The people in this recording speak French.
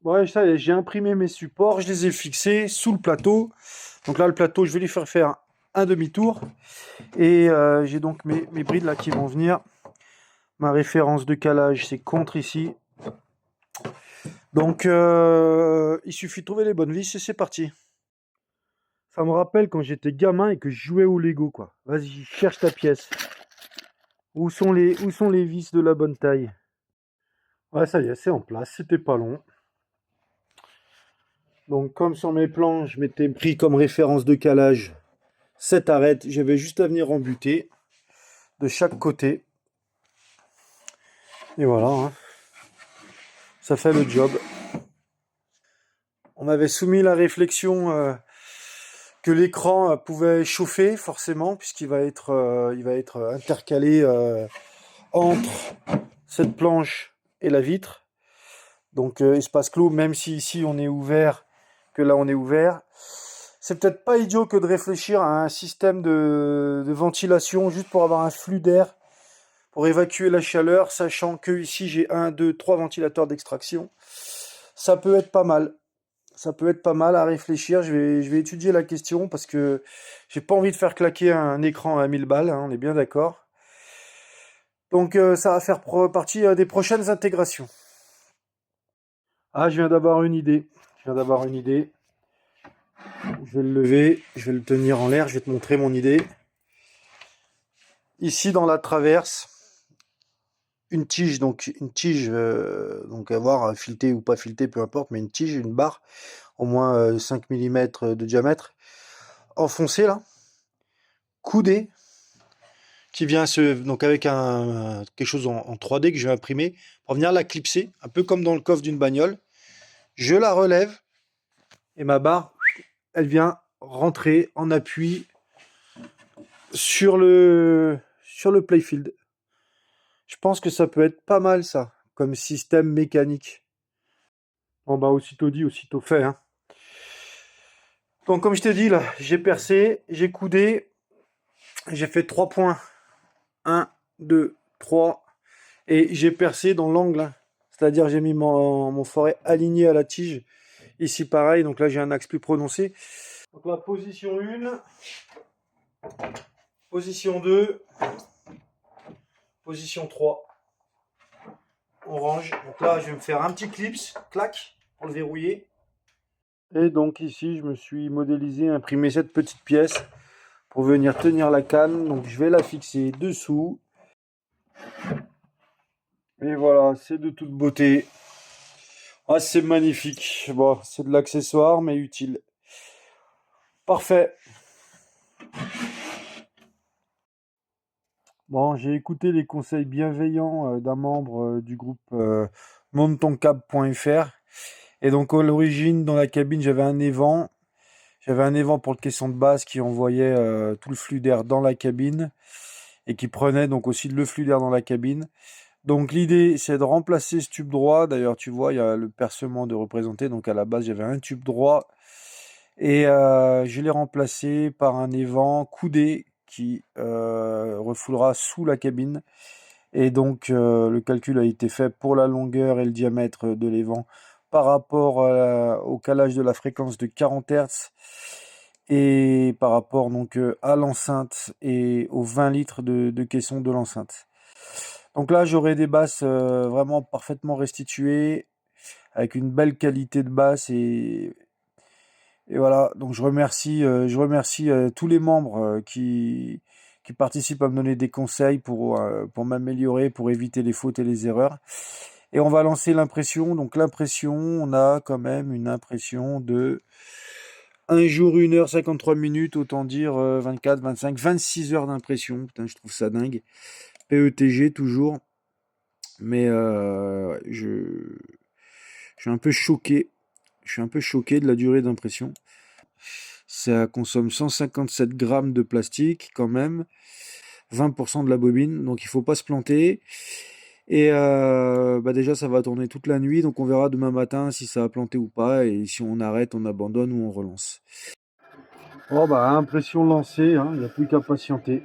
Ouais, ça y est, j'ai imprimé mes supports, je les ai fixés sous le plateau. Donc là, le plateau, je vais lui faire un demi-tour. Et j'ai donc mes brides là qui vont venir. Ma référence de calage, c'est contre ici. Donc, il suffit de trouver les bonnes vis et c'est parti. Ça me rappelle quand j'étais gamin et que je jouais au Lego, quoi. Vas-y, cherche ta pièce. Où sont les vis de la bonne taille? Ouais, ça y est, c'est en place, c'était pas long. Donc, comme sur mes plans, je m'étais pris comme référence de calage cette arête, j'avais juste à venir en buter de chaque côté. Et voilà, hein. Ça fait le job. On m'avait soumis la réflexion que l'écran pouvait chauffer forcément, puisqu'il va être intercalé entre cette planche et la vitre. Donc espace clos, même si ici on est ouvert, que là on est ouvert. C'est peut-être pas idiot que de réfléchir à un système de ventilation juste pour avoir un flux d'air, pour évacuer la chaleur, sachant que ici j'ai 1, 2, 3 ventilateurs d'extraction. Ça peut être pas mal. Ça peut être pas mal à réfléchir. Je vais étudier la question parce que j'ai pas envie de faire claquer un écran à 1000 balles, hein, on est bien d'accord. Donc ça va faire partie des prochaines intégrations. Ah, je viens d'avoir une idée. Je viens d'avoir une idée. Je vais le lever, je vais le tenir en l'air, je vais te montrer mon idée. Ici dans la traverse, une tige, donc à voir filetée ou pas filetée, peu importe, mais une tige, une barre, au moins 5 mm de diamètre, enfoncée là, coudée, qui vient donc avec quelque chose en 3D que je vais imprimer pour venir la clipser, un peu comme dans le coffre d'une bagnole. Je la relève et ma barre, elle vient rentrer en appui sur le playfield. Je pense que ça peut être pas mal ça, comme système mécanique. Bon bah aussitôt dit, aussitôt fait, hein. Donc comme je t'ai dit là, j'ai percé, j'ai coudé, j'ai fait 3 points. 1, 2, 3. Et j'ai percé dans l'angle, hein. C'est-à-dire j'ai mis mon forêt aligné à la tige. Ici pareil, donc là j'ai un axe plus prononcé. Donc là, position 1, position 2, position 3. On range. Donc là, je vais me faire un petit clips, clac, pour le verrouiller. Et donc ici, je me suis modélisé, imprimé cette petite pièce pour venir tenir la canne. Donc je vais la fixer dessous. Et voilà, c'est de toute beauté. Ah, c'est magnifique. Bon, c'est de l'accessoire, mais utile. Parfait. Bon, j'ai écouté les conseils bienveillants d'un membre du groupe montoncab.fr. Et donc, à l'origine, dans la cabine, j'avais un évent. J'avais un évent pour le caisson de base qui envoyait tout le flux d'air dans la cabine et qui prenait donc aussi le flux d'air dans la cabine. Donc, l'idée, c'est de remplacer ce tube droit. D'ailleurs, tu vois, il y a le percement de représenté. Donc, à la base, j'avais un tube droit. Et je l'ai remplacé par un évent coudé qui refoulera sous la cabine. Et donc le calcul a été fait pour la longueur et le diamètre de l'évent par rapport au calage de la fréquence de 40 Hz et par rapport donc à l'enceinte et aux 20 litres de caisson de l'enceinte. Donc là j'aurai des basses vraiment parfaitement restituées avec une belle qualité de basse et voilà, donc je remercie tous les membres qui participent à me donner des conseils pour m'améliorer, pour éviter les fautes et les erreurs. Et on va lancer l'impression. Donc l'impression, on a quand même une impression de 1 jour, 1 heure, 53 minutes, autant dire 24, 25, 26 heures d'impression. Putain, je trouve ça dingue. PETG toujours. Mais ouais, je suis un peu choqué. Je suis un peu choqué de la durée d'impression. Ça consomme 157 grammes de plastique quand même, 20% de la bobine, donc il faut pas se planter. Et bah déjà ça va tourner toute la nuit, donc on verra demain matin si ça a planté ou pas, et si on arrête, on abandonne ou on relance. Oh bah impression lancée, hein, il n'y a plus qu'à patienter.